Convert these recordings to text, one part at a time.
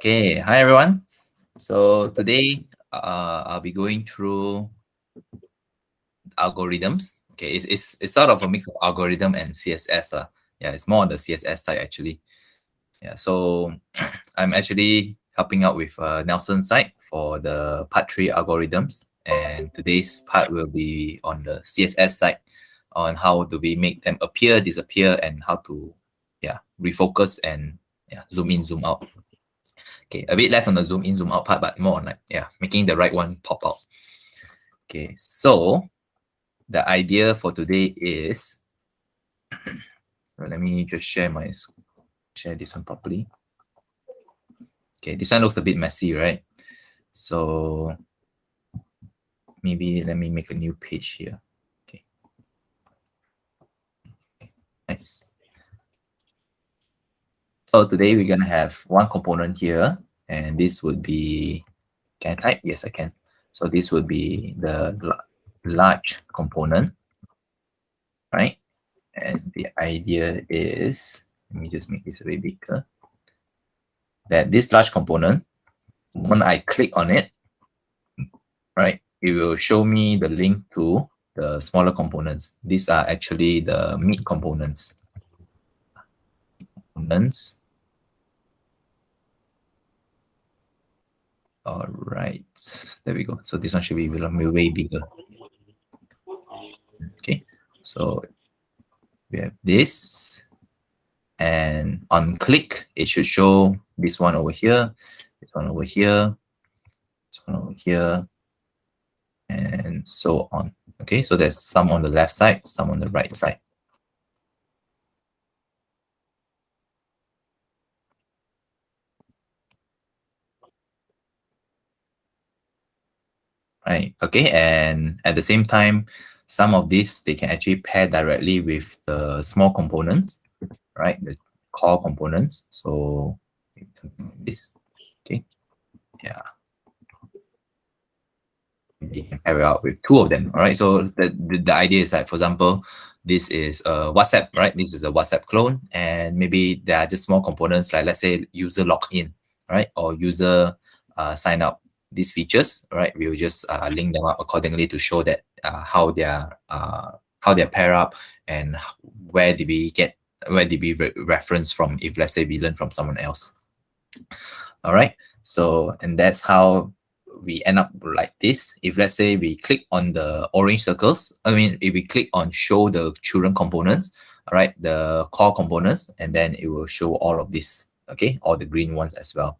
Okay, hi everyone. So today I'll be going through algorithms. Okay, it's sort of a mix of algorithm and CSS. Yeah, it's more on the CSS side actually. Yeah, so I'm actually helping out with Nelson's side for the part 3 algorithms. And today's part will be on the CSS side on how do we make them appear, disappear, and how to refocus and zoom in, zoom out. Okay, a bit less on the zoom in, zoom out part, but more on making the right one pop out. Okay, so the idea for today is let me just share this one properly. Okay, this one looks a bit messy, right? So maybe let me make a new page here. Okay, nice. So today we're gonna have one component here, and this would be, can I type? Yes, I can. So this would be the large component, right? And the idea is, let me just make this a bit bigger, that this large component, when I click on it, right, it will show me the link to the smaller components. These are actually the mid components. All right, there we go. So this one should be way bigger. Okay, so we have this, and on click, it should show this one over here, this one over here, this one over here, and so on. Okay, so there's some on the left side, some on the right side. Right, okay, and at the same time, some of these, they can actually pair directly with the small components, right, the core components. So something like this, okay, yeah. You can pair it out with two of them, all right? So the idea is that, for example, this is a WhatsApp, right? This is a WhatsApp clone, and maybe there are just small components like, let's say, user login, right? Or user sign up. These features, right? We will just link them up accordingly to show that how they're pair up, and where did we reference from, if let's say we learn from someone else. All right, so, and that's how we end up like this. If let's say we click on the orange circles, I mean, if we click on show the children components, all right, the core components, and then it will show all of this, okay, all the green ones as well.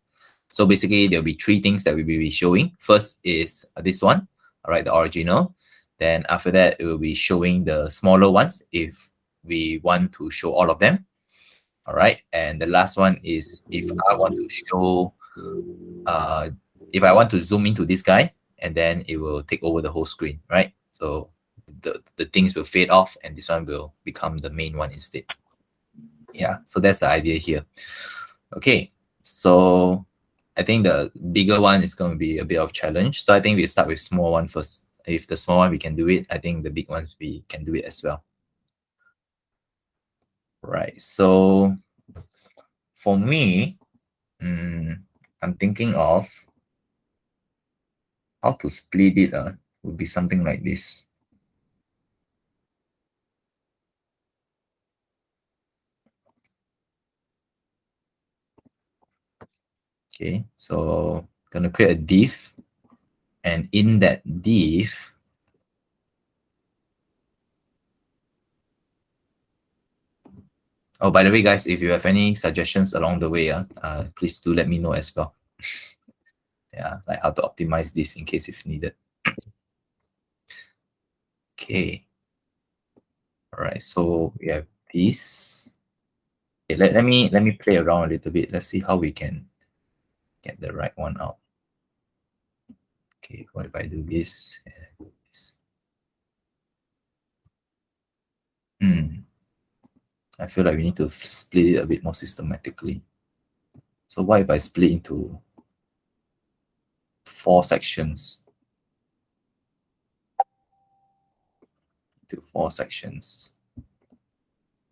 So basically there'll be three things that we will be showing. First is this one, all right, the original. Then after that, it will be showing the smaller ones if we want to show all of them. All right, and the last one is if I want to show if I want to zoom into this guy, and then it will take over the whole screen, right? So the things will fade off, and this one will become the main one instead. Yeah, so that's the idea here. Okay, so I think the bigger one is going to be a bit of challenge. So I think we start with small one first. If the small one we can do it, I think the big ones we can do it as well. Right, so for me, I'm thinking of how to split it. Would be something like this. Okay, so gonna create a div, and in that div, oh, by the way, guys, if you have any suggestions along the way, please do let me know as well. Yeah, like how to optimize this in case if needed. Okay. All right, so we have this. Okay, let me play around a little bit. Let's see how we can get the right one out. Okay, what if I do this and this? I feel like we need to split it a bit more systematically. So what if I split into 4 sections? To 4 sections.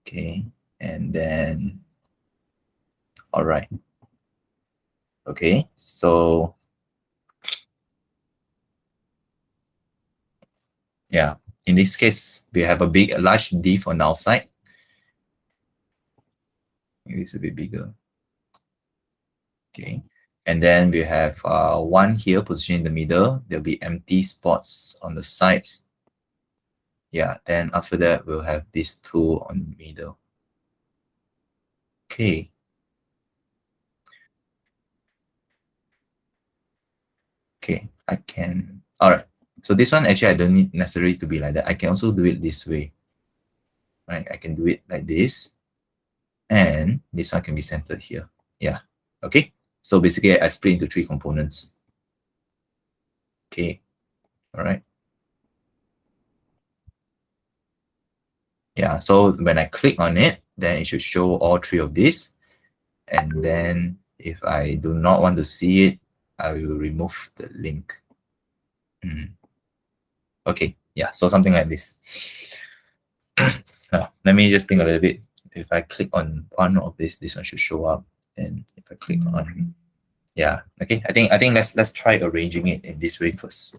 Okay, and then, all right. Okay, so yeah, in this case, we have a large div on the outside. Maybe it's a bit bigger. Okay, and then we have one here positioned in the middle. There'll be empty spots on the sides. Yeah, then after that, we'll have these two on the middle. Okay. Okay, I can. All right. So this one actually I don't need necessarily to be like that. I can also do it this way. Right? I can do it like this, and this one can be centered here. Yeah. Okay. So basically, I split into three components. Okay. All right. Yeah. So when I click on it, then it should show all three of these. And then if I do not want to see it, I will remove the link. Okay. Yeah. So something like this. Let me just think a little bit. If I click on one of this one should show up. And if I click on, yeah, okay. I think let's try arranging it in this way first.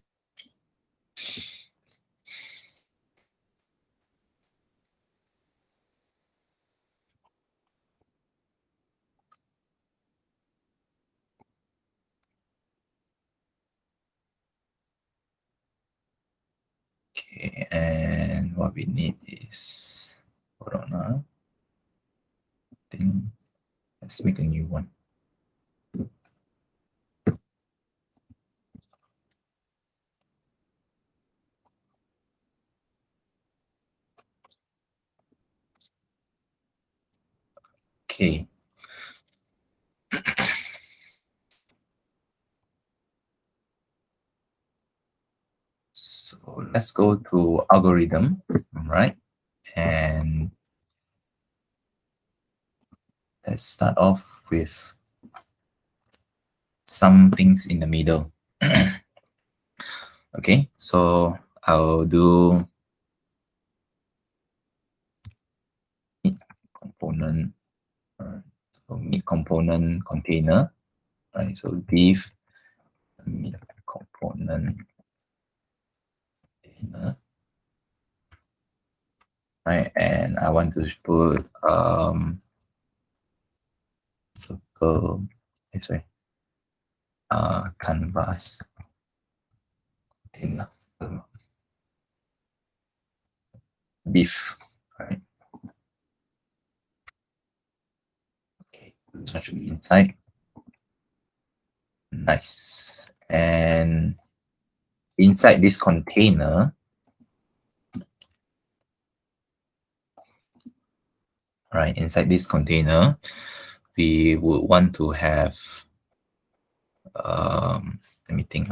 Okay, and what we need is, hold on, I think let's make a new one. Okay. So let's go to algorithm, right? And let's start off with some things in the middle. Okay, so I'll do component, so meet component container, right? So div meet component container, right? And I want to put circle this way, canvas container, beef, right? Okay, this one should be inside. Nice. And inside this container, right? Inside this container, we would want to have let me think.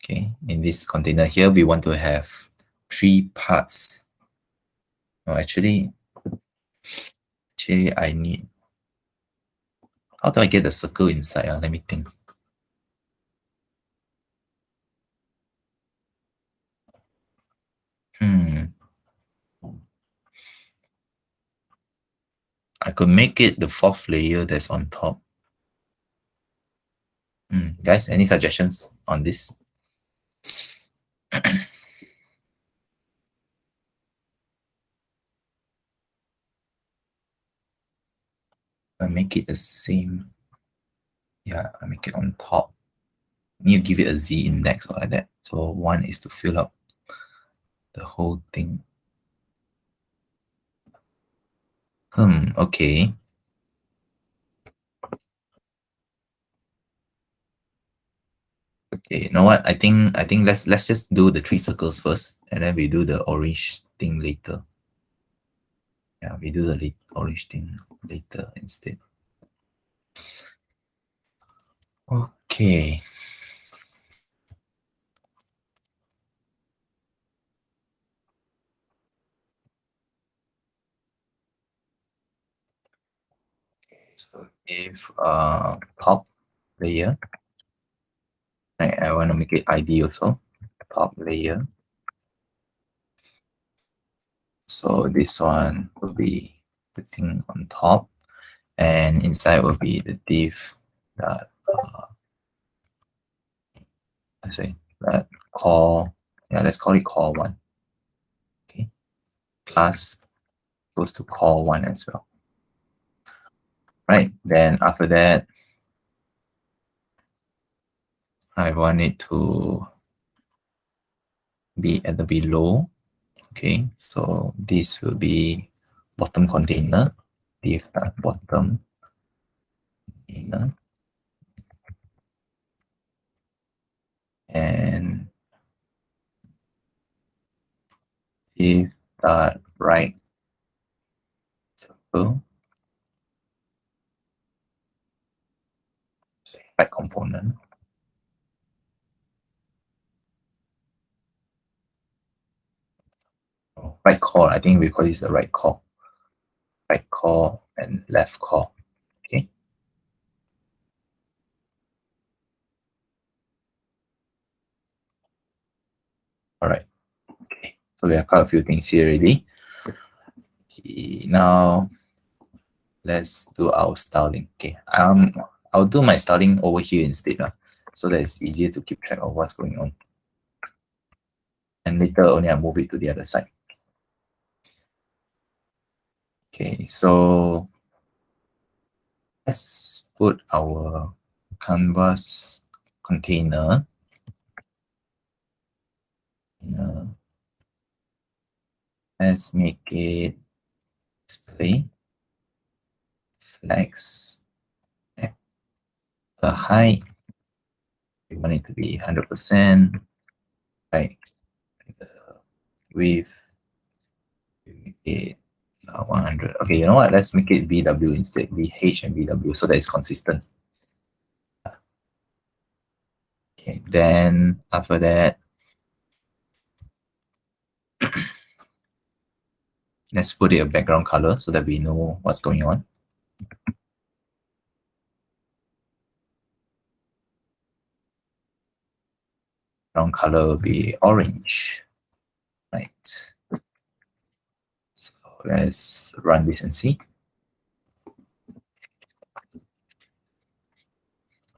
Okay, in this container here, we want to have three parts. No, actually, I need. How do I get the circle inside? Let me think. Hmm. I could make it the fourth layer that's on top. Guys, any suggestions on this? I make it the same. Yeah, I make it on top. You give it a Z index or like that. So one is to fill up the whole thing. Okay. Okay, you know what? I think let's just do the three circles first, and then we do the orange thing later. Yeah, we do the orange thing later instead. Okay. So if top layer, I want to make it ID also. Top layer. So this one will be the thing on top. and inside will be the div that I say that core, yeah, let's call it core one. Okay, class goes to core one as well. Right, then after that, I want it to be at the below. Okay, so this will be bottom container, div bottom container, and div right circle, right component. Right core, I think we call this the right core. Right core and left core. Okay. All right. Okay. So we have quite a few things here already. Okay, now let's do our styling. Okay. I'll do my styling over here instead, so that it's easier to keep track of what's going on. And later only I'll move it to the other side. Okay, so let's put our canvas container. Let's make it display flex. The height, we want it to be 100%. Right. The width, we make it 100. Okay, you know what? Let's make it VW instead. VH and VW, so that it's consistent. Okay, then after that, let's put it a background color so that we know what's going on. Background color will be orange. Right. So let's run this and see.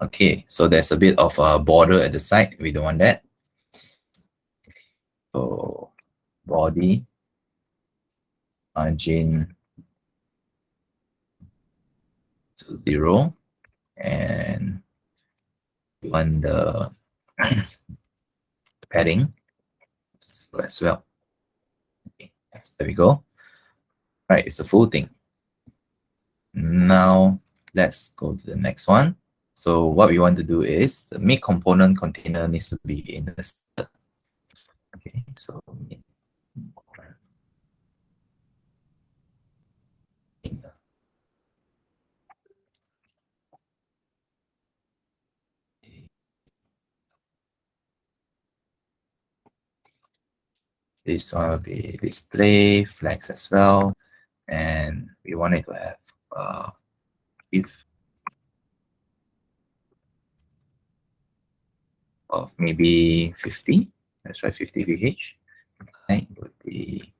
Okay, so there's a bit of a border at the side. We don't want that. So body, margin to 0, and we want the padding as well. Okay, yes, there we go. Right, it's a full thing. Now let's go to the next one. So what we want to do is the make component container needs to be in the center. Okay, so this one will be display flex as well, and we want it to have width of maybe 50. Let's try 50 VH. Height would be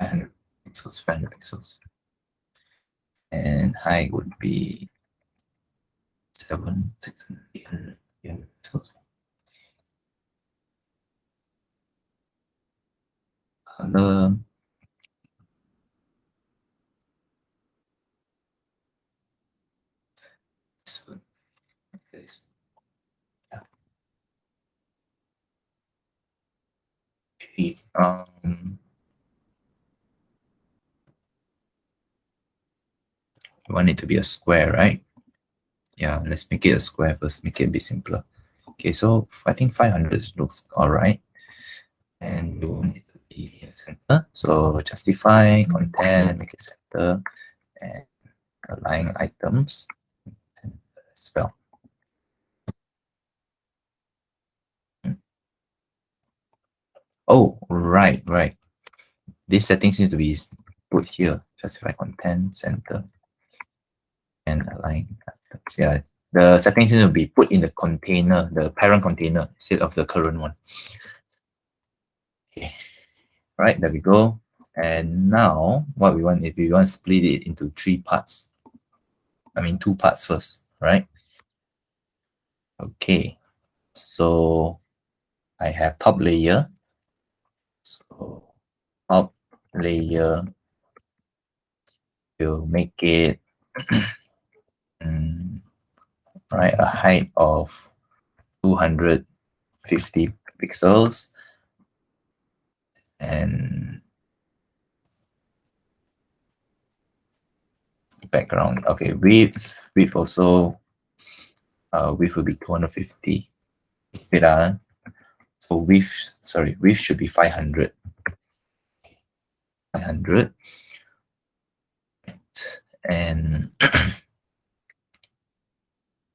500 pixels, 500 pixels, and height would be 700, 600, 800, 800 pixels. Color, this we want it to be a square, right? Yeah, let's make it a square first, make it a bit simpler. Okay, so I think 500 looks all right. And we want it to be in center. So justify content, make it center, and align items as well. Oh, right. These settings need to be put here. Justify content, center, and align items. Yeah, the settings need to be put in the container, the parent container, instead of the current one. Okay. Right, there we go. And now what we want, if we want to split it into three parts, I mean two parts first, right? Okay, so I have top layer. So top layer will make it right, a height of 250 pixels, and background. Okay, width also, width will be 250. Wait, so width should be 500. 500. And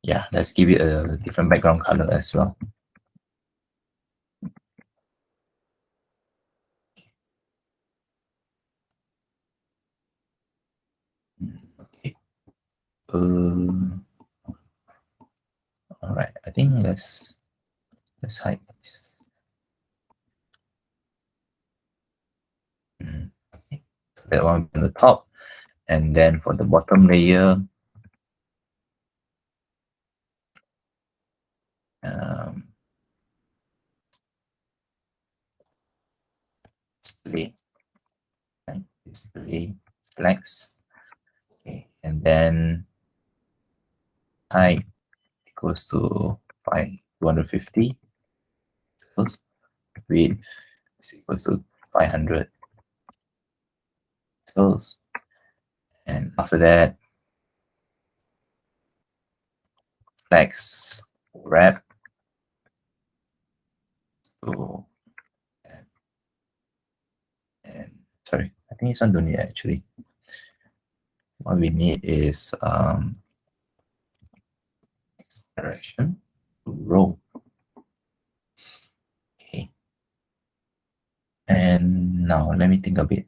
yeah, let's give it a different background color as well. Okay. All right. I think let's hide this. Okay. So that one on the top, and then for the bottom layer, um, display, right? Display flex. Okay, and then height equals to 250. Width is equals to 500 pixels. And after that, flex wrap. So, and sorry, I think this one don't need actually. What we need is X direction to row. Okay. And now let me think a bit.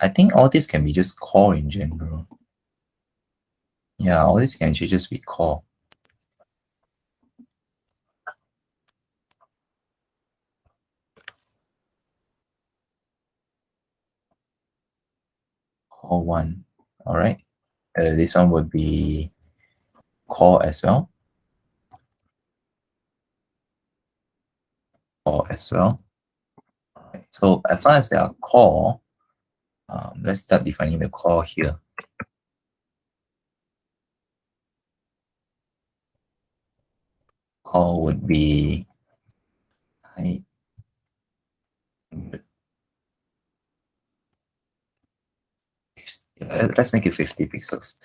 I think all this can be just core in general. Yeah, all this can actually just be core. Core one. All right. This one would be core as well. Core as well. All right. So as long as they are core, let's start defining the core here. Core would be height. Let's make it 50 pixels.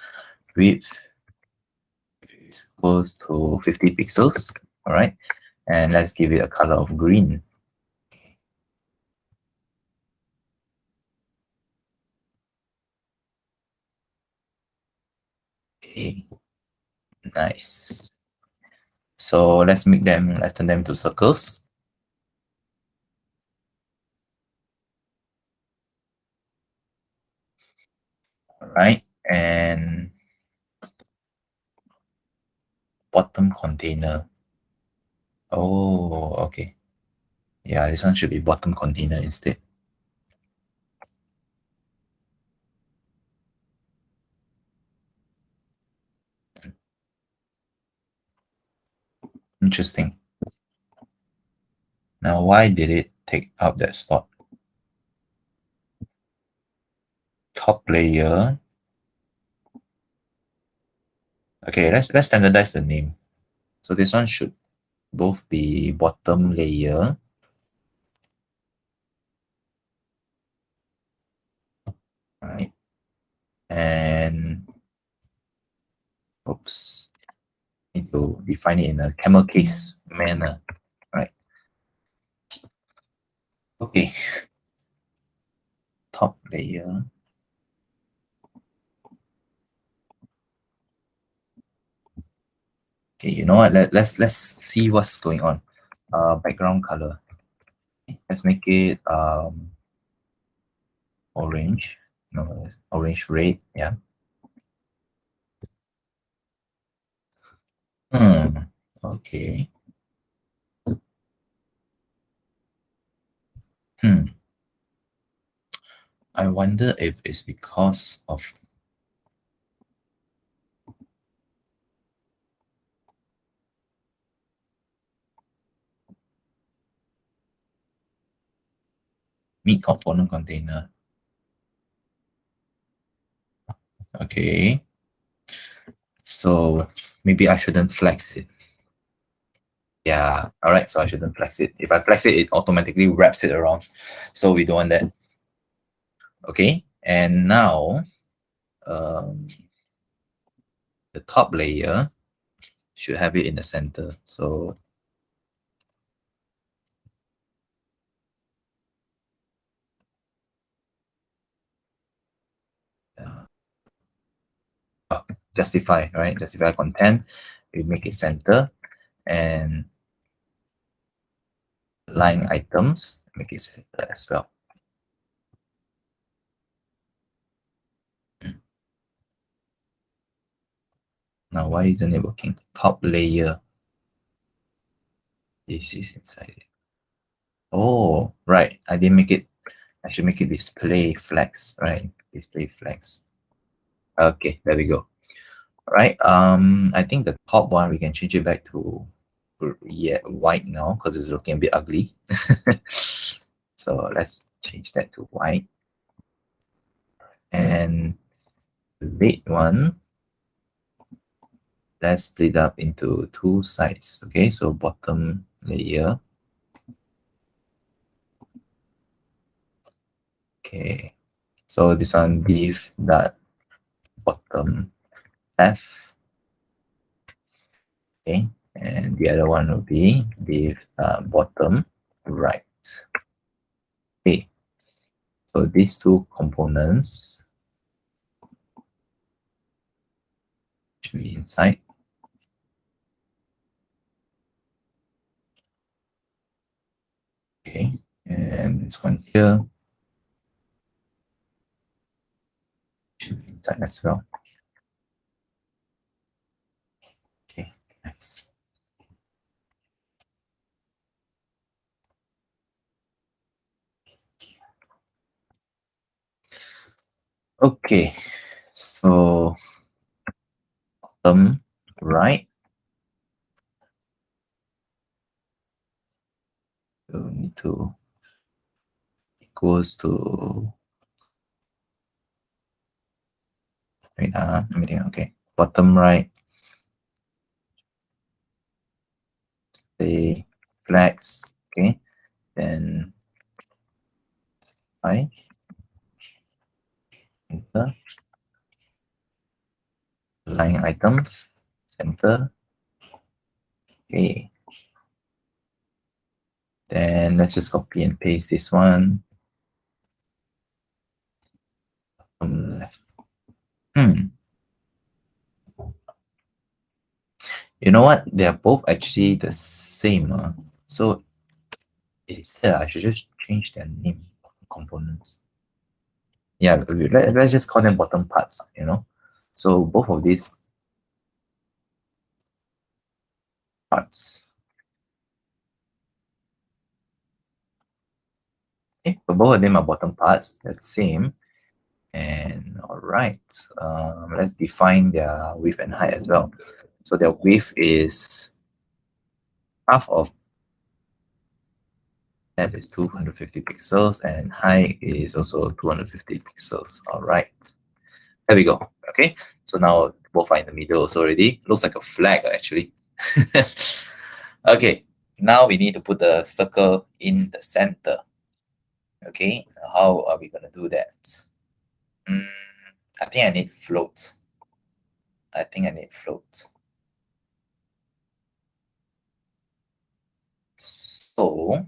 Width is equals to 50 pixels. All right. And let's give it a color of green. Okay. Nice. So let's turn them to circles. All right. And bottom container. Oh, okay. Yeah, this one should be bottom container instead. Interesting. Now, why did it take up that spot? Top layer. Okay, let's standardize the name. So this one should both be bottom layer. Right. And oops. Need to define it in a camel case manner. Right. Okay. Top layer. Okay, you know what? Let's see what's going on. Background color. Let's make it orange. No, orange red. Yeah. Okay. Hmm. I wonder if it's because of meat component container. Okay. So maybe I shouldn't flex it. Yeah. All right. So I shouldn't flex it. If I flex it, it automatically wraps it around. So we don't want that. Okay. And now um, the top layer should have it in the center. So uh, justify, right? Justify content. We make it center and line items, make it center as well. Mm. Now, why isn't it working? Top layer. This is inside it. Oh, right. I didn't make it. I should make it display flex, right? Display flex. Okay, there we go. All right. I think the top one we can change it back to yeah, white now because it's looking a bit ugly. So let's change that to white. And the red one, let's split up into two sides. Okay, so bottom layer. Okay, so this one div dot bottom left. Okay, and the other one will be div bottom right. Okay, so these two components should be inside. Okay, and this one here should be inside as well. Okay, nice. Okay, so bottom right. So we need to equals to wait, let me think. Okay, bottom right, say flags. Okay, then I enter line items center. Okay, then let's just copy and paste this one on left. You know what? They are both actually the same. So instead, I should just change their name components. Yeah, let's just call them bottom parts. So both of these parts. Okay, so both of them are bottom parts. They're the same. And all right, let's define their width and height as well. So their width is half of that is 250 pixels and height is also 250 pixels. All right, there we go. Okay, so now both are in the middle also already. Looks like a flag actually. Okay, now we need to put the circle in the center. Okay, how are we gonna do that? Mm, I think I need float. I think I need float. So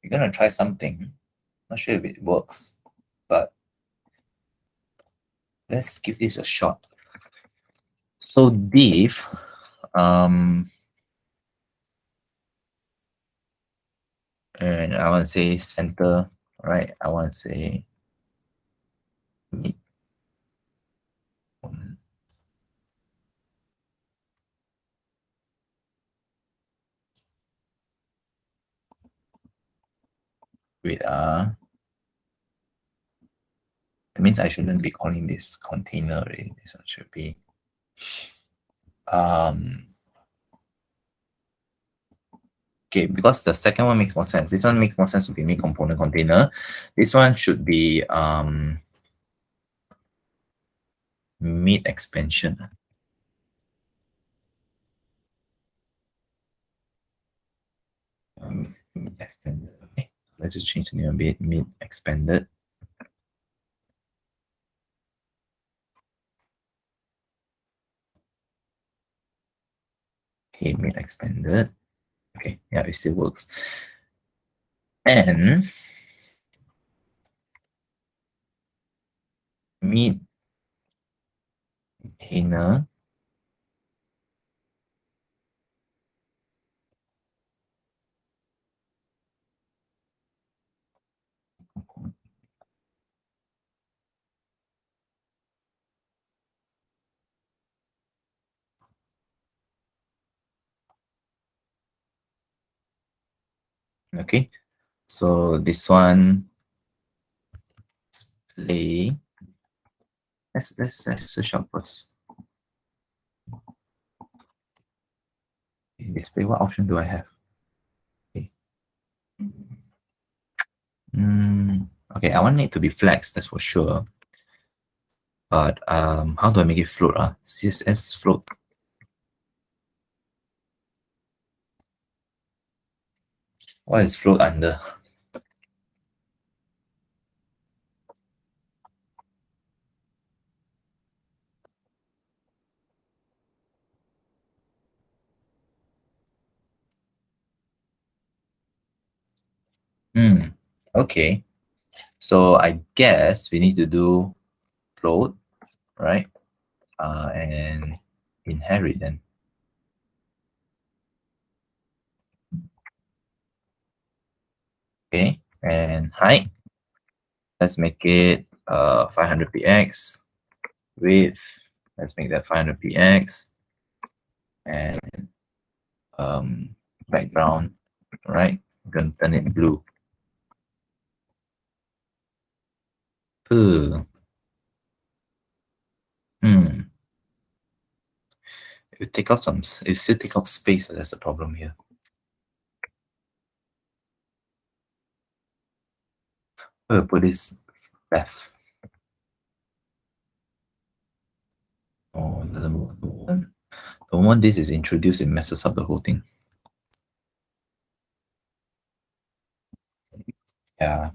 we're gonna try something. Not sure if it works, but let's give this a shot. So div, and I want to say center, right? I want to say mid. Wait, it means I shouldn't be calling this container already. This one should be um okay, because the second one makes more sense. This one makes more sense to be main component container. This one should be mid expansion. Mid expanded. Okay, let's just change the name a bit. Mid expanded. Okay, mid expanded. Okay, yeah, it still works. And mid container. Okay, so this one play. Let's search up first. Display, what option do I have? Okay. Okay, I want it to be flex, that's for sure. But how do I make it float? CSS float. What is float under? Okay. So I guess we need to do float, right? And inherit then. Okay. And height. Let's make it 500 px. Width. Let's make that 500 px. And background, right? I'm gonna turn it blue. Ugh. Hmm. It take up some. It still take up space. That's the problem here. We'll put this left. Oh, it doesn't move. The moment this is introduced, it messes up the whole thing. Yeah.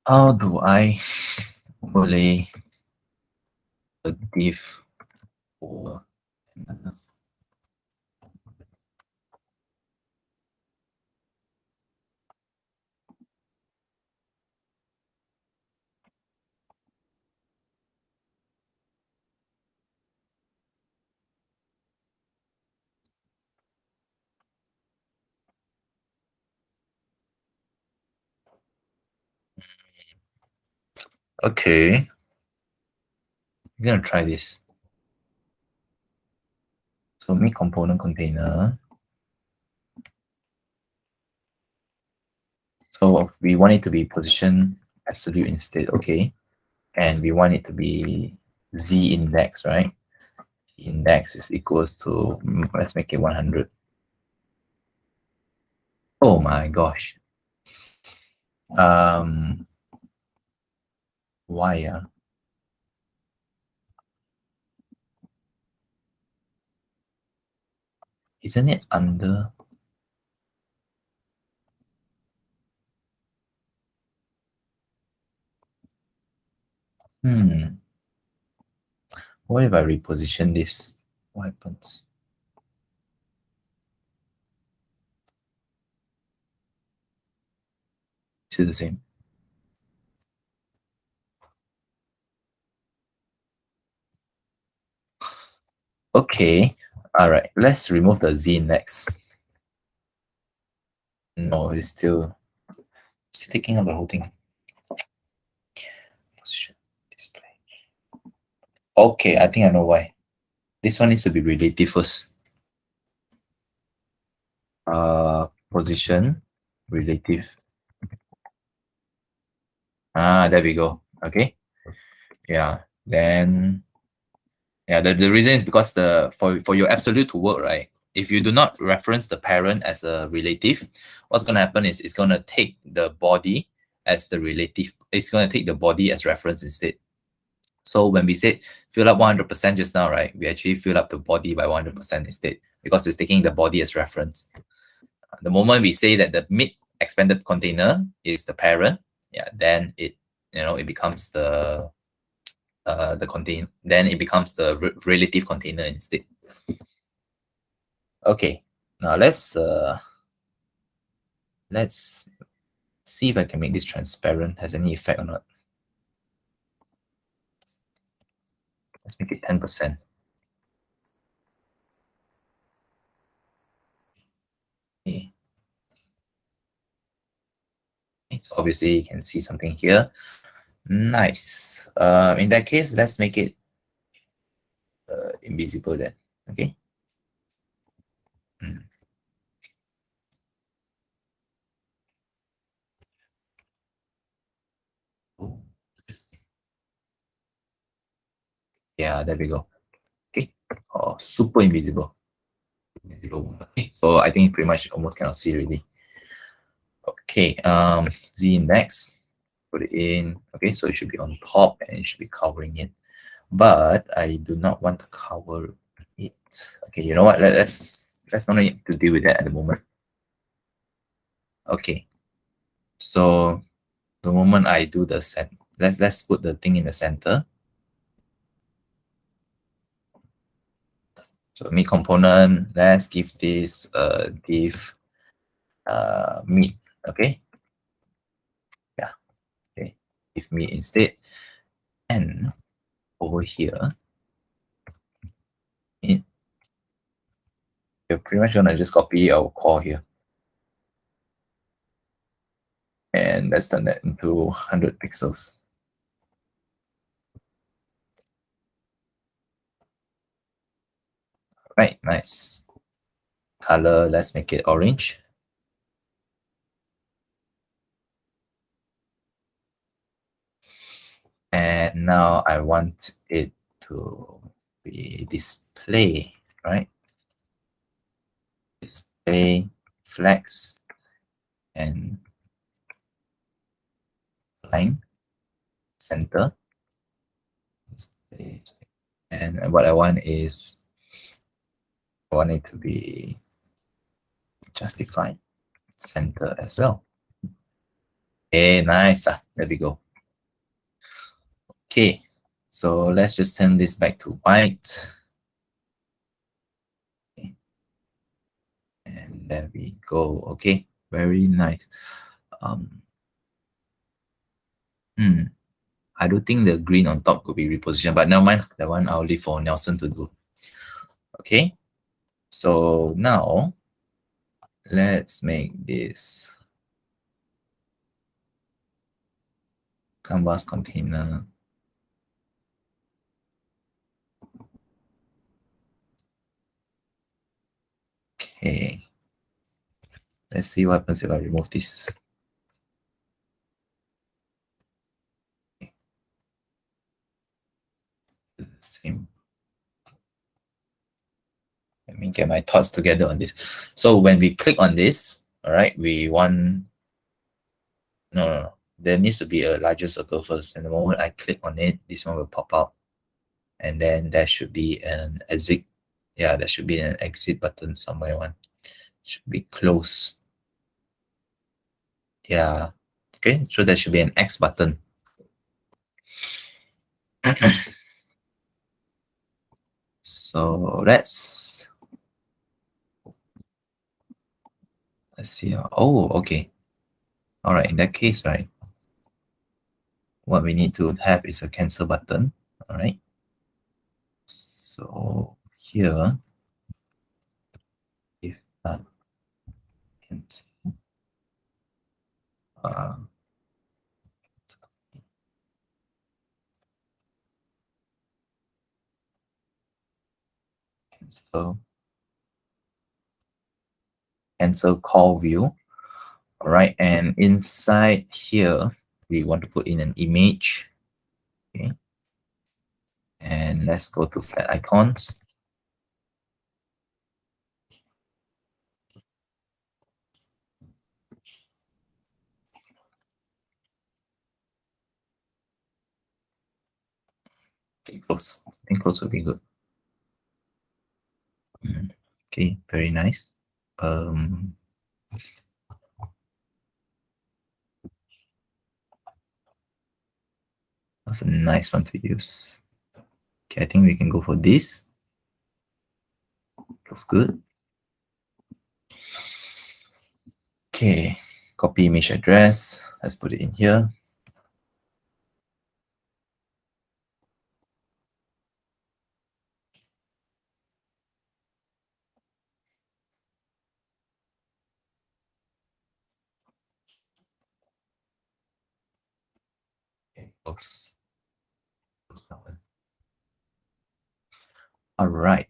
How do I overlay a div over another? Okay. I'm gonna try this. So make component container. So we want it to be position absolute instead. Okay. And we want it to be z index, right? Index is equals to, let's make it 100. Oh my gosh. Why? Isn't it under? What if I reposition this? What happens? Is it the same? Okay. All right. Let's remove the z index. No, it's still taking up the whole thing. Position display. Okay, I think I know why. This one needs to be relative first. position, relative. There we go. Okay. Yeah. Then yeah, the reason is because for your absolute to work, right? If you do not reference the parent as a relative, what's gonna happen is it's gonna take the body as the relative. It's gonna take the body as reference instead. So when we said fill up 100% just now, right? We actually fill up the body by 100% instead because it's taking the body as reference. The moment we say that the mid expanded container is the parent, yeah, then it becomes the contain then it becomes the relative container instead. Okay, now let's see if I can make this transparent, has any effect or not. Let's make it 10%. Okay. So obviously you can see something here. Nice. In that case, let's make it invisible then. Okay. Mm. Oh, yeah, there we go. Okay. Oh, super invisible. Okay. So I think pretty much almost cannot see already. Okay. Z index. Put it in. Okay, so it should be on top and it should be covering it. But I do not want to cover it. Okay, you know what? Let's not need to deal with that at the moment. Okay. So the moment I do the set, let's put the thing in the center. So mid component, let's give this div mid. Okay. Yeah. Okay. Give mid instead. And over here, you're pretty much gonna just copy our core here. And let's turn that into 100 pixels. Right, nice. Color, let's make it orange. And now I want it to be display, right? Display, flex, and line, center. Display. And what I want is, I want it to be justified, center as well. Okay, nice. There we go. Okay, so let's just turn this back to white. Okay. And there we go. Okay, very nice. I do think the green on top could be repositioned, but never mind. That one I'll leave for Nelson to do. Okay, so now let's make this canvas container. Okay, let's see what happens if I remove this. Same. Let me get my thoughts together on this. So when we click on this, all right, we want no. There needs to be a larger circle first. And the moment I click on it, this one will pop out. And then there should be an exit. Yeah, there should be an exit button somewhere. One should be close. Yeah. Okay, so there should be an X button. So let's see. Oh, okay. All right. In that case, right, what we need to have is a cancel button. All right. So here, if that cancel, uh, cancel, cancel call view. All right, and inside here, we want to put in an image. Okay, and let's go to flat icons. Okay, close. I think close will be good. Okay, very nice. That's a nice one to use. Okay, I think we can go for this. Looks good. Okay, copy image address. Let's put it in here. Okay, close. All right.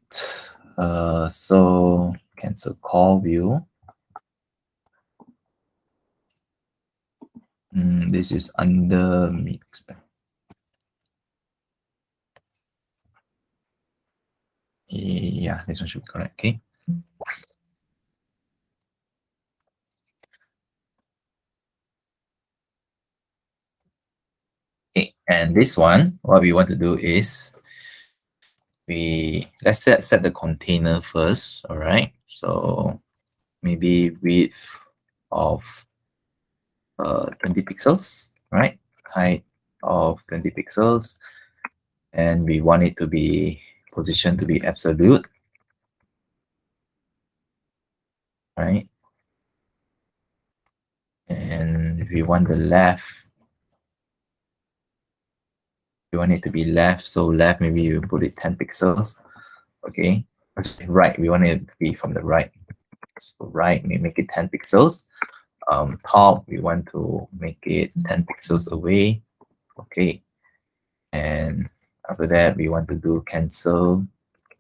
So cancel call view. This is under mix. Yeah, this one should be correct. Okay. Okay, and this one, what we want to do is let's set the container first. All right. So maybe width of 20 pixels, right? Height of 20 pixels, and we want it to be positioned to be absolute, right? And we want the left, we want it to be left, so left, maybe you put it 10 pixels, okay? Right, we want it to be from the right. So right, we make it 10 pixels. Top, we want to make it 10 pixels away, okay? And after that, we want to do cancel.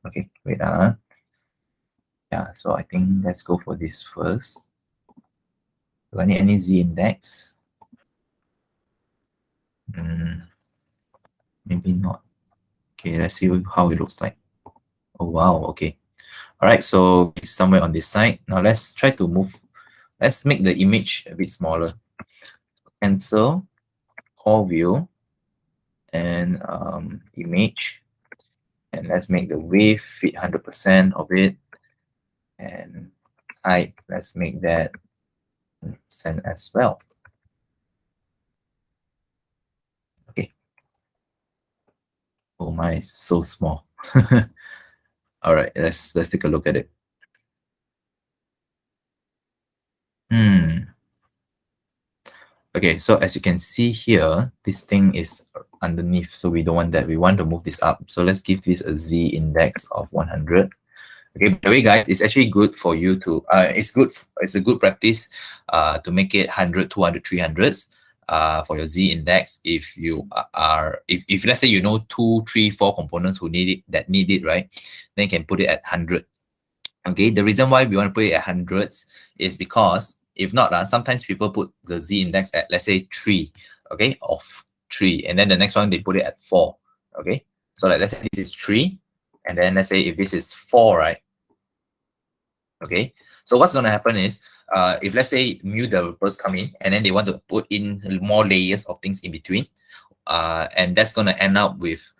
Okay, wait. Yeah, so I think let's go for this first. Do I need any Z index? Maybe not. Okay, let's see how it looks like. Oh, wow, okay. All right, so it's somewhere on this side. Now let's try to move. Let's make the image a bit smaller. Cancel, call view, and image. And let's make the width fit 100% of it. And height, let's make that 100% as well. Okay. Oh my, so small. All right, let's take a look at it. Okay, so as you can see here, this thing is underneath, so we don't want that. We want to move this up. So let's give this a Z index of 100. Okay, by the way, guys, it's actually good for you to, it's a good practice to make it 100, 200, 300s for your Z index. If you if let's say you know 2, 3, 4 components who need it, right? Then you can put it at 100. Okay, the reason why we want to put it at hundreds is because if not, sometimes people put the Z index at, let's say, 3, okay, of 3, and then the next one they put it at 4, okay. So like, let's say this is 3, and then let's say if this is 4, right? Okay, so what's going to happen is, if let's say new developers come in and then they want to put in more layers of things in between, and that's going to end up with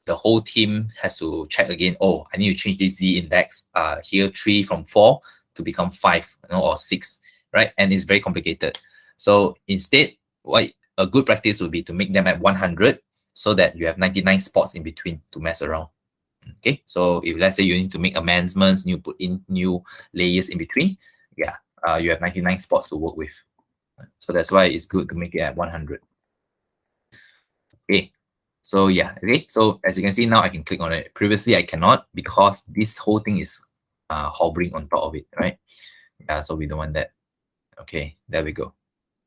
the whole team has to check again. Oh, I need to change this Z index here 3 from 4 to become 5, or 6, right? And it's very complicated. So instead, what a good practice would be to make them at 100 so that you have 99 spots in between to mess around. Okay, so if let's say you need to make amendments, you put in new layers in between, yeah, you have 99 spots to work with. So that's why it's good to make it at 100. Okay, so yeah, okay. So as you can see now, I can click on it. Previously, I cannot because this whole thing is hovering on top of it, right? Yeah, so we don't want that. Okay, there we go.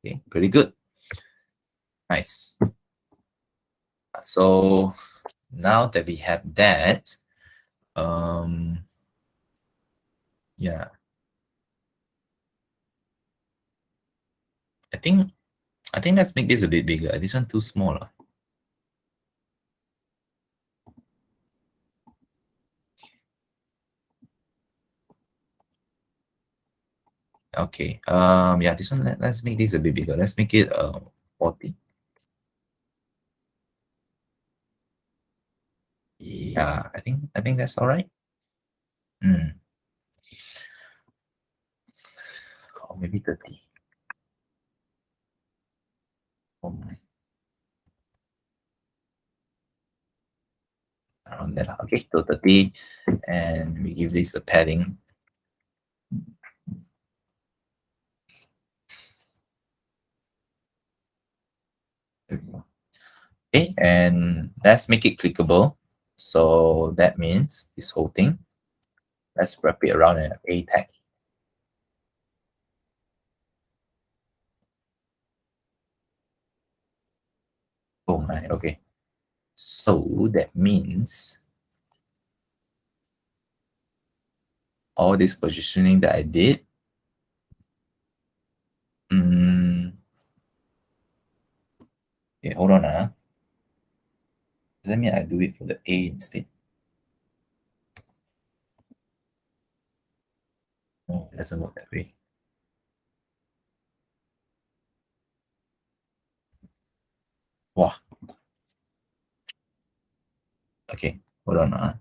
Okay, pretty good. Nice. So now that we have that, yeah. think let's make this a bit bigger. This one too small. Okay. Yeah, this one let's make this a bit bigger. Let's make it 40. Yeah, I think that's all right. Or maybe 30. Oh, around there. Okay, so 30, and we give this a padding. Okay, and let's make it clickable. So that means this whole thing. Let's wrap it around an A tag. Oh my, okay. So that means all this positioning that I did, okay, hold on. Does that mean I do it for the A instead? No, it doesn't work that way. Wow. Okay, hold on.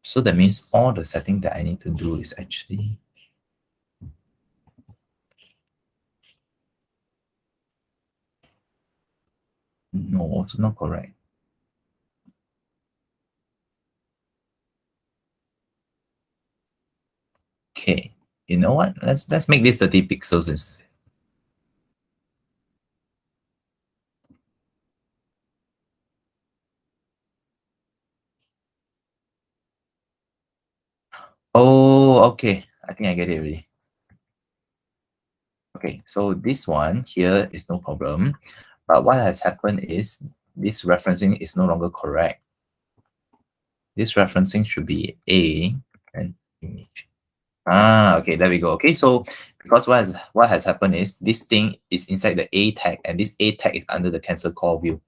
So that means all the setting that I need to do is actually no, it's not correct. Okay, you know what? Let's make this 30 pixels instead. Oh, okay. I think I get it already. Okay, so this one here is no problem. But what has happened is this referencing is no longer correct. This referencing should be A and image. Okay, there we go. Okay, so because what has happened is this thing is inside the A tag, and this A tag is under the cancel call view.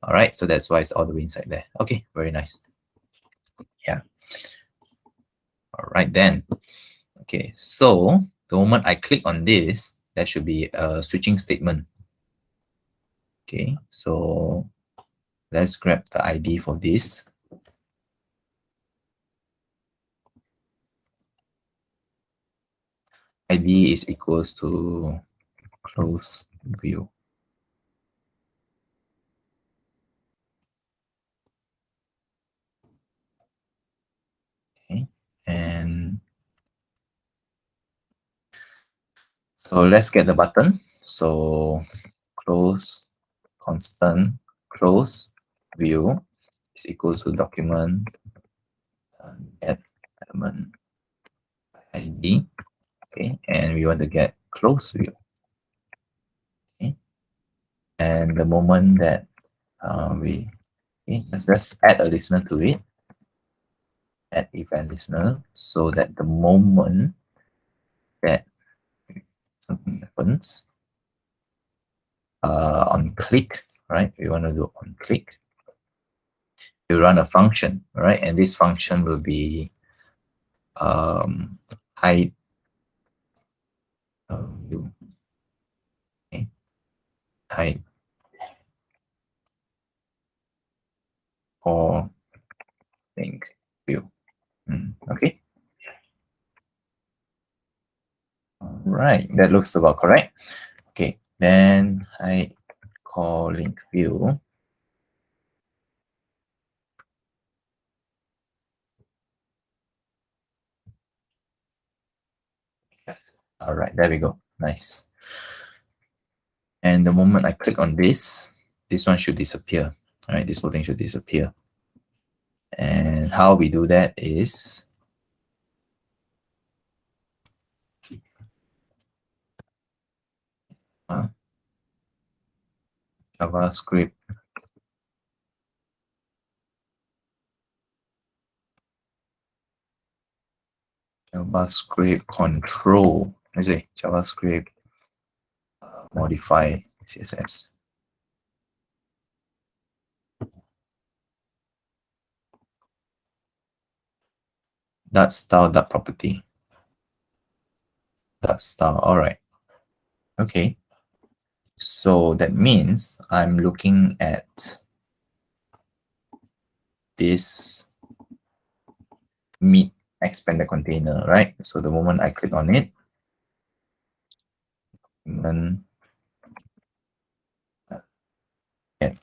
All right, so that's why it's all the way inside there. Okay, very nice. Yeah. All right then. Okay, so the moment I click on this, there should be a switching statement. Okay, so let's grab the ID for this. ID is equals to close view. Okay, and so let's get the button. So close constant close view is equal to document get element ID. Okay, and we want to get close view. Okay, and the moment that let's add a listener to it. Add event listener so that the moment that something happens on click, right? We want to do on click. You run a function, right? And this function will be hide view. Okay, hide or link view. Okay. All right, that looks about correct. Okay, then I call link view. All right, there we go. Nice. And the moment I click on this one should disappear. All right, this whole thing should disappear. And how we do that is JavaScript JavaScript control. Let's say JavaScript modify CSS. Dot style dot property. Dot style. All right. Okay. So that means I'm looking at this meet expanded container, right? So the moment I click on it, then get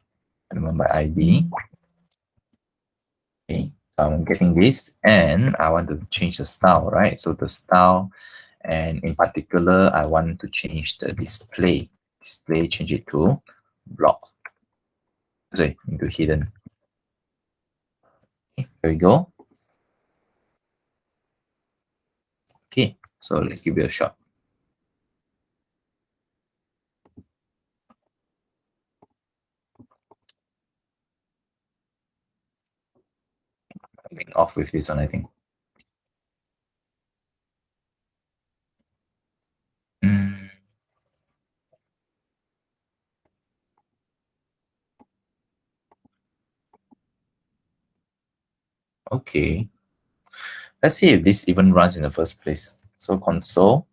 element by ID. Okay, so I'm getting this, and I want to change the style, right? So the style, and in particular, I want to change the display. Display, change it to block. Sorry, into hidden. Okay, there we go. Okay, so let's give it a shot. Something off with this one, I think. Okay. Let's see if this even runs in the first place. So console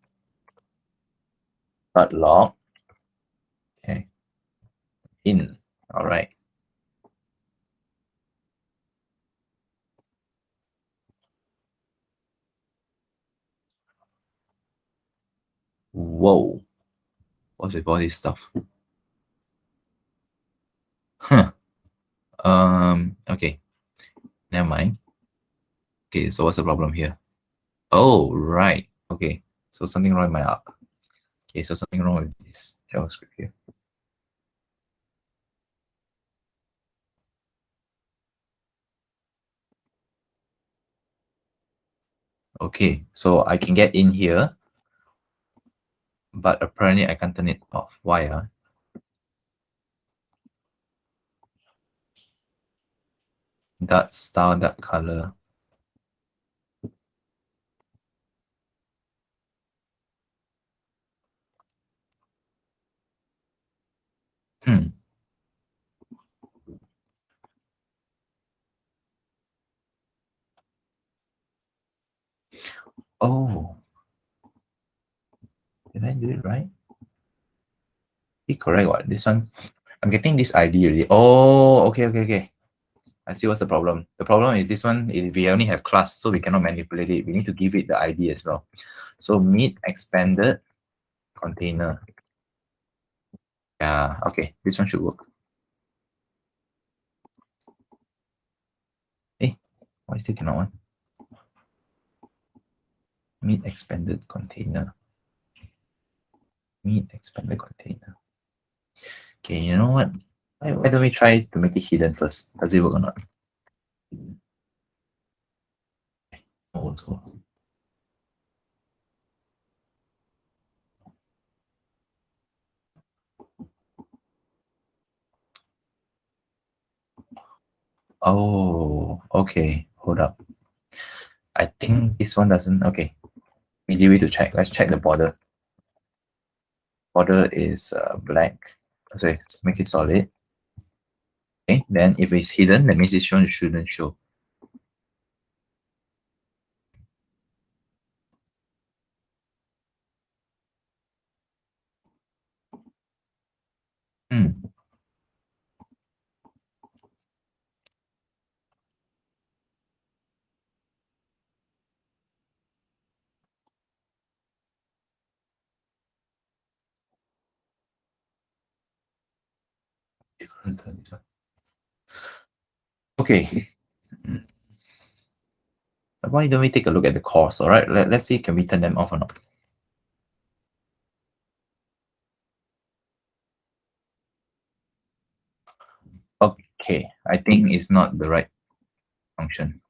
dot log. Okay. In. All right. Whoa. What's with all this stuff? Huh. Okay. Never mind. Okay, so what's the problem here? Oh, right. Okay. So something wrong with my app. Okay, so something wrong with this JavaScript here. Okay, so I can get in here, but apparently I can't turn it off. Why? That style, that color. Hmm. Oh, did I do it right? Be correct. What this one? I'm getting this ID already. Oh, okay. I see what's the problem. The problem is this one is we only have class, so we cannot manipulate it. We need to give it the ID as well. So meet expanded container. Yeah, okay. This one should work. Hey, why still cannot one? Meet expanded container. Meet expanded container. Okay, you know what? Why don't we try to make it hidden first? Does it work or not? Also. Oh, okay. Hold up. I think this one doesn't. Okay. Easy way to check. Let's check the border. Border is black. Sorry, let's make it solid. Okay. Then if it's hidden, that means it shouldn't show. Hmm. Different than this one. Okay. Why don't we take a look at the cores? All right. Let's see, can we turn them off or not? Okay. I think it's not the right function.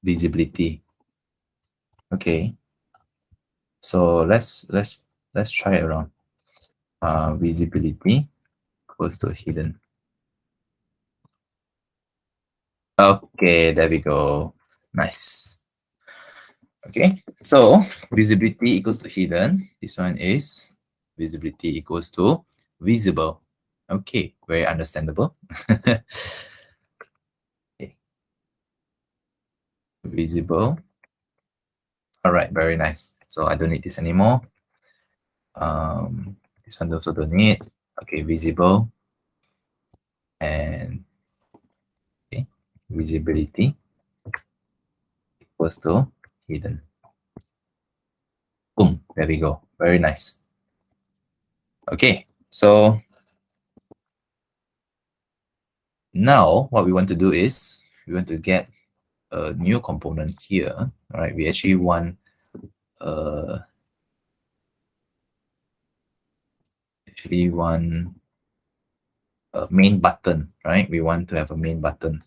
Visibility. Okay. So let's try it around. Visibility goes to hidden. Okay, there we go. Nice. Okay, so visibility equals to hidden. This one is visibility equals to visible. Okay, very understandable. Okay, visible. All right, very nice. So I don't need this anymore. This one also don't need. Okay, visible and okay, visibility equals to hidden. Boom, there we go. Very nice. Okay, so now what we want to do is we want to get a new component here. All right, we actually want uh a main button, right? We want to have a main button.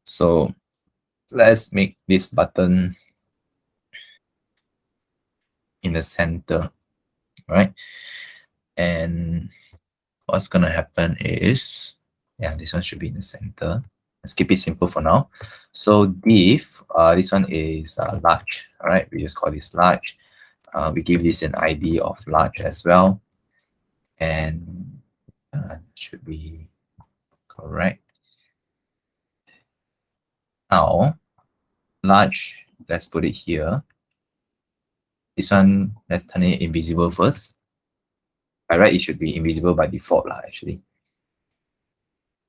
So let's make this button in the center, right? And what's gonna happen is, yeah, this one should be in the center. Let's keep it simple for now. So div, this one is large, all right? We just call this large. We give this an ID of large as well, and should be correct. Now, large, let's put it here. This one, let's turn it invisible first. By right, it should be invisible by default lah, actually.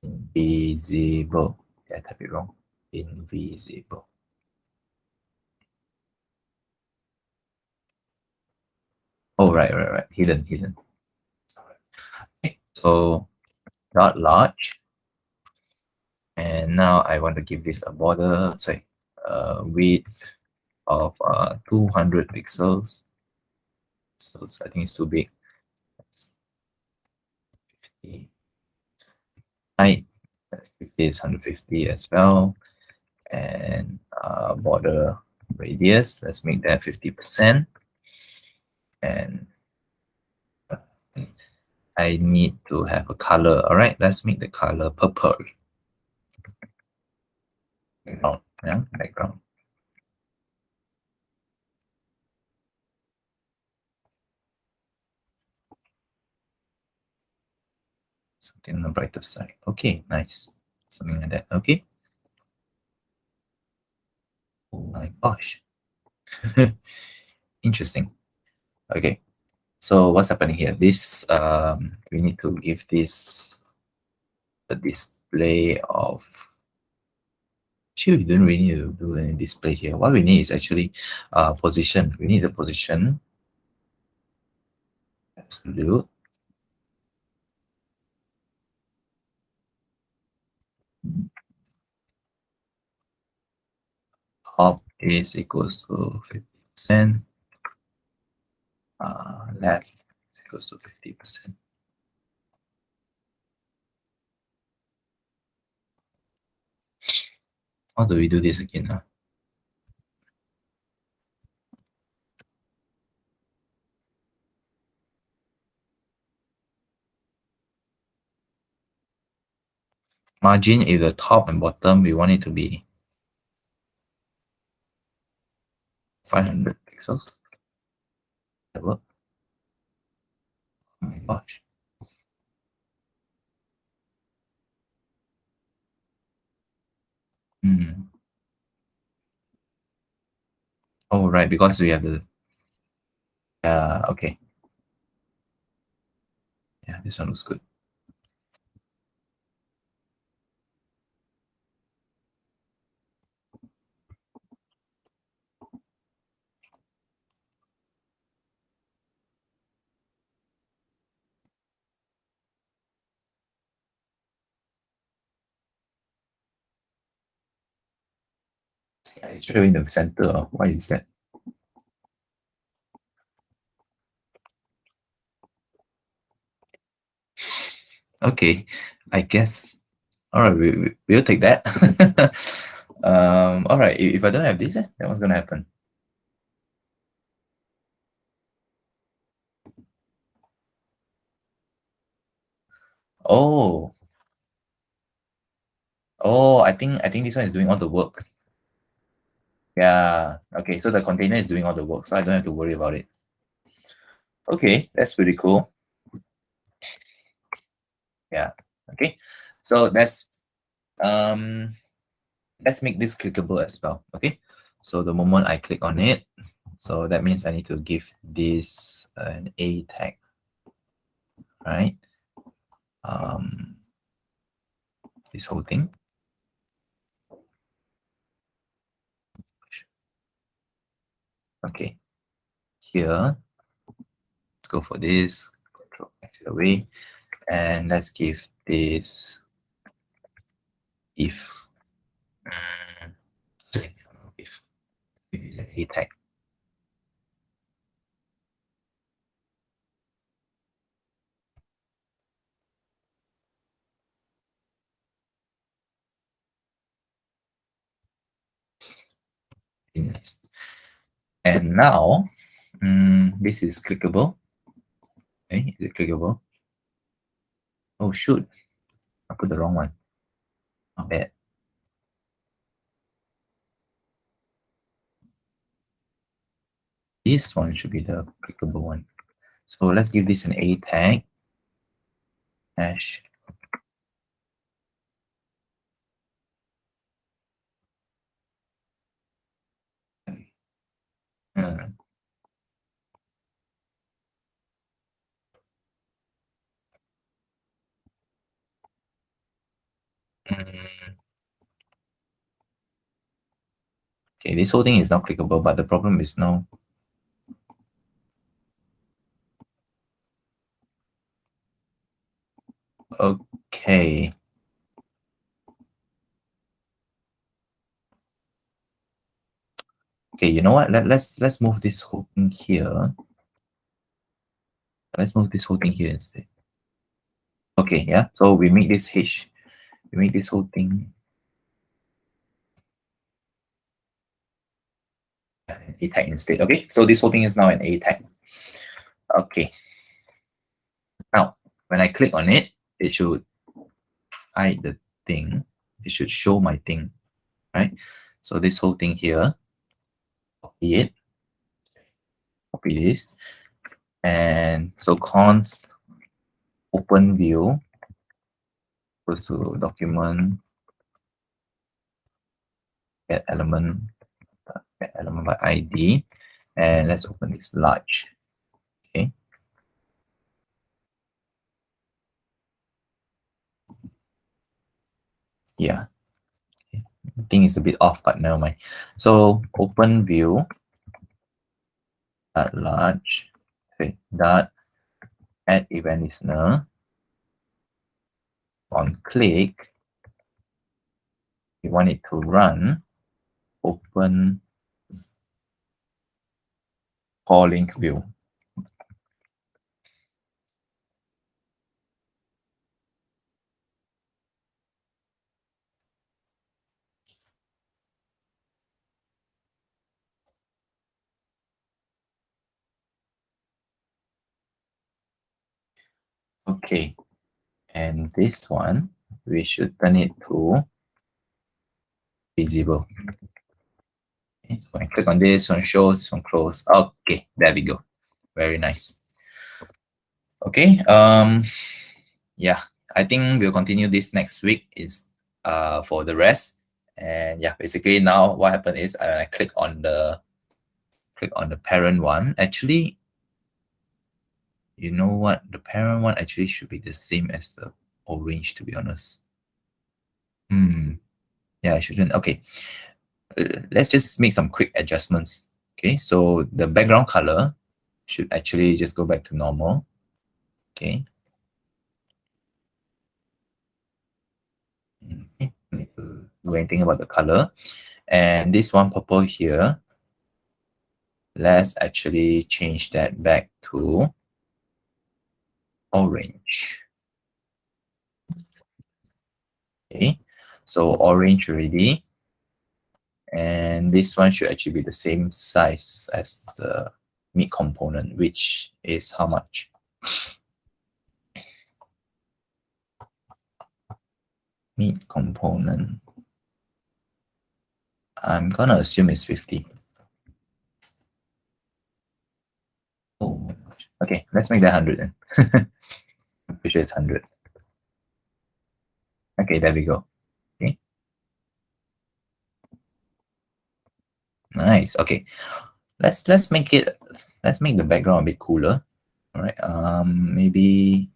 Invisible. Yeah, I type it wrong. Invisible. Oh, right. Hidden. Okay, so not large. And now I want to give this a border, sorry, width of 200 pixels. So I think it's too big. 50. Height, let's keep this 150 as well. And border radius, let's make that 50%. And I need to have a color. All right, let's make the color purple. Background, yeah, background. Something on the brighter side. Okay, nice. Something like that. Okay. Oh my gosh. Interesting. Okay. So what's happening here? This we need to give this a display of. Actually, we don't really need to do any display here. What we need is actually position. We need a position. Absolute. Top is equals to 50%. Left is equals to 50%. How do we do this again? Margin is the top and bottom. We want it to be 500 pixels. That work? Oh my gosh. Hmm. Oh, right, because we have the, okay. Yeah, this one looks good. Yeah, it's really in the center. Why is that? Okay, I guess. All right, we'll take that. All right, if I don't have this, then what's gonna happen? Oh, Oh, I think this one is doing all the work. Yeah. Okay, so the container is doing all the work, so I don't have to worry about it. Okay, that's pretty cool. Yeah. Okay. So um let's make this clickable as well. Okay. So the moment I click on it, so that means I need to give this an A tag, right? Um, this whole thing. Okay. Here, let's go for this. Control X away, and let's give this if. Okay, if A tag. Nice. And now, this is clickable. Okay, is it clickable? Oh shoot, I put the wrong one. Not bad. This one should be the clickable one. So let's give this an A tag. Hash. Uh, mm, okay, this whole thing is not clickable, but the problem is now. Okay. Okay, you know what? Let's move this whole thing here. Let's move this whole thing here instead. Okay, yeah. So we make this H. We make this whole thing an A tag instead. Okay, so this whole thing is now an A tag. Okay. Now, when I click on it, it should hide the thing. It should show my thing, right? So this whole thing here, copy it, copy this, and so const open view goes to document get element by ID, and let's open this large. Okay. Yeah. Okay. I think it's a bit off, but never mind. So open view at large. Okay. Dot add event listener. On click, we want it to run open core link view. Okay. And this one, we should turn it to visible. Okay. So I click on this one, shows, this one close. Okay, there we go. Very nice. Okay. Yeah, I think we'll continue this next week is for the rest. And yeah, basically now what happened is I click on the parent one. Actually, you know what? The parent one actually should be the same as the orange, to be honest. Yeah, I shouldn't. Okay. Let's just make some quick adjustments. Okay, so the background color should actually just go back to normal. Okay. Okay. Need to do anything about the color. And this one purple here, let's actually change that back to orange. Okay, so orange already. And this one should actually be the same size as the mid component, which is how much? meat component. I'm gonna assume it's 50. Oh my gosh. Okay, let's make that 100 then. I'm pretty sure it's 100. Okay, there we go. Okay. Nice. Okay. Let's make it, let's make the background a bit cooler. All right. Maybe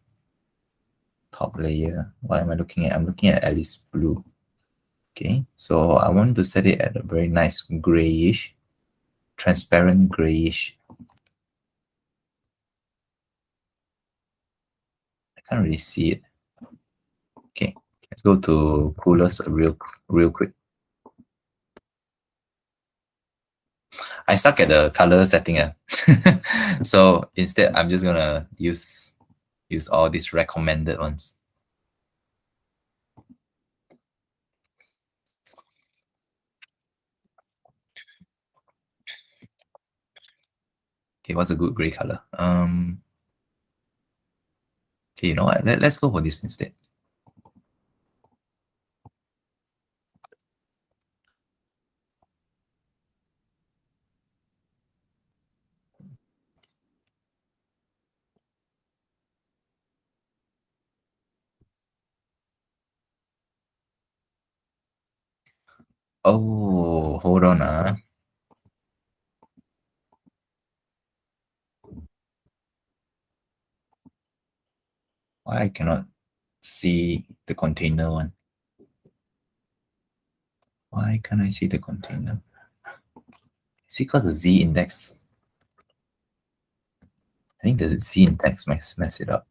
top layer. What am I looking at? I'm looking at Alice Blue. Okay. So I want to set it at a very nice grayish, transparent grayish. I can't really see it. Okay. Let's go to coolers real quick. I suck at the color setting. So instead, I'm just gonna use all these recommended ones. Okay, what's a good gray color? Okay, you know what? Let's go for this instead. Oh, hold on. Why I cannot see the container one? Why can't I see the container? Is it because the Z index? I think the Z index might mess it up.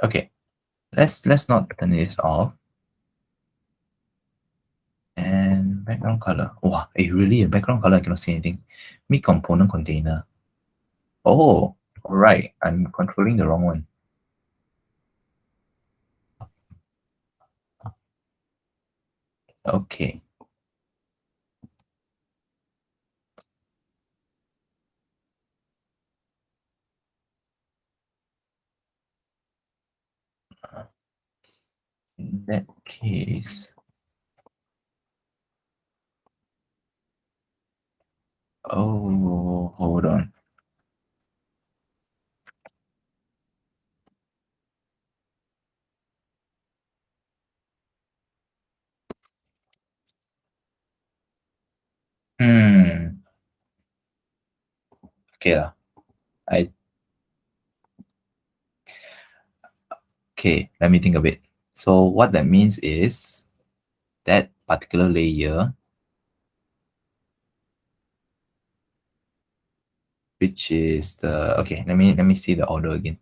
Okay, let's not turn this off. And background color. Wow, really a background color I cannot see anything. Mid component container. Oh, all right. I'm controlling the wrong one. Okay. In that case, oh, hold on. Okay lah. I okay. Let me think of it. So what that means is that particular layer, which is the okay. Let me see the order again.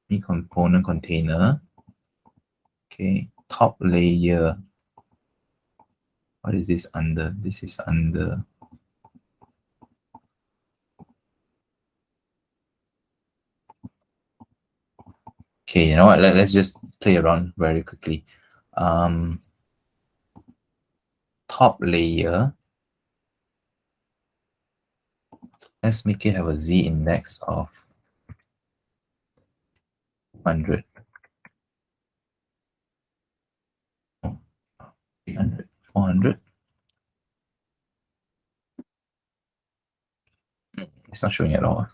Me component container. Okay, top layer. What is this under? This is under. Okay, you know what? Let's just play around very quickly. Top layer. Let's make it have a Z index of 100. 300, 400. It's not showing at all.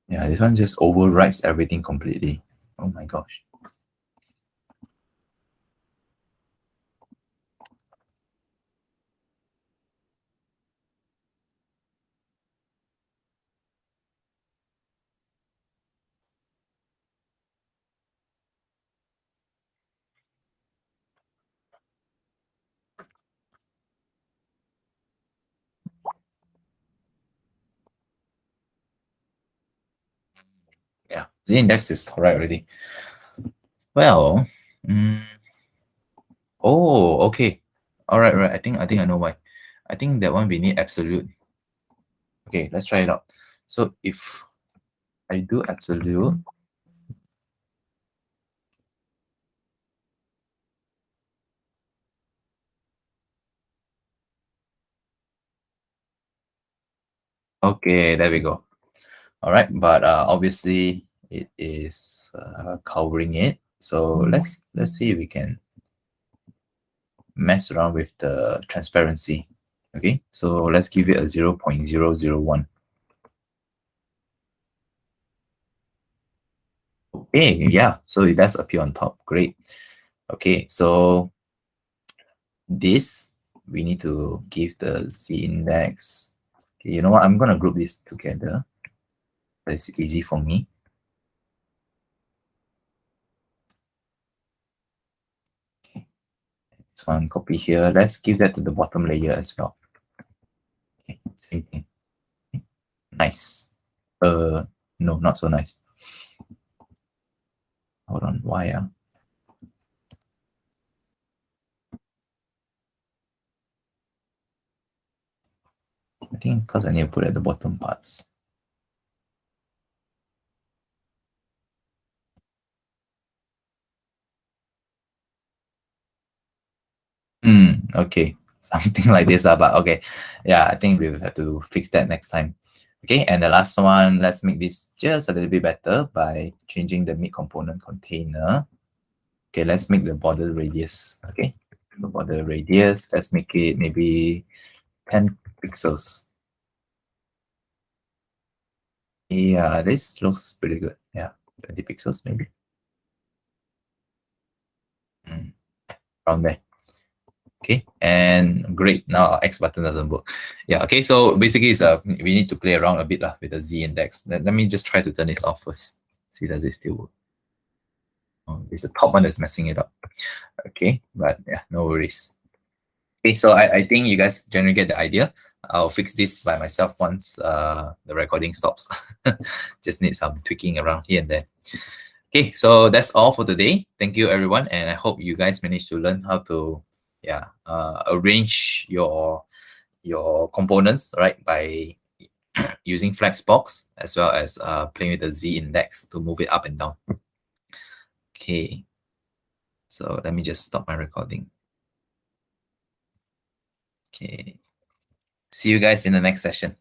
Yeah, this one just overwrites everything completely. Oh my gosh. Yeah, the index is correct already. Well, Oh, okay. All right, right. I think I know why. I think that one we need absolute. Okay, let's try it out. So if I do absolute, okay, there we go. All right, but obviously it is covering it. So let's see if we can mess around with the transparency. Okay, so let's give it a 0.001. Okay, yeah, so it does appear on top. Great. Okay, so this we need to give the Z index. Okay, you know what? I'm gonna group this together. That's easy for me. Okay, this one copy here. Let's give that to the bottom layer as well. Okay, same thing. Nice. No, not so nice. Hold on, why? I think because I need to put at the bottom parts. Okay, something like this, but okay. Yeah, I think we'll have to fix that next time. Okay, and the last one, let's make this just a little bit better by changing the mid component container. Okay, let's make the border radius. Okay, the border radius, let's make it maybe 10 pixels. Yeah, this looks pretty good. Yeah, 20 pixels maybe. Around there. Okay, and great. Now our X button doesn't work. Yeah, okay, so basically it's we need to play around a bit with the Z index. Let me just try to turn this off first. See, does it still work? Oh, it's the top one that's messing it up. Okay, but yeah, no worries. Okay, so I think you guys generally get the idea. I'll fix this by myself once the recording stops. Just need some tweaking around here and there. Okay, so that's all for today. Thank you everyone, and I hope you guys managed to learn how to arrange your components right by using Flexbox as well as playing with the Z index to move it up and down. Okay, so let me just stop my recording. Okay, see you guys in the next session.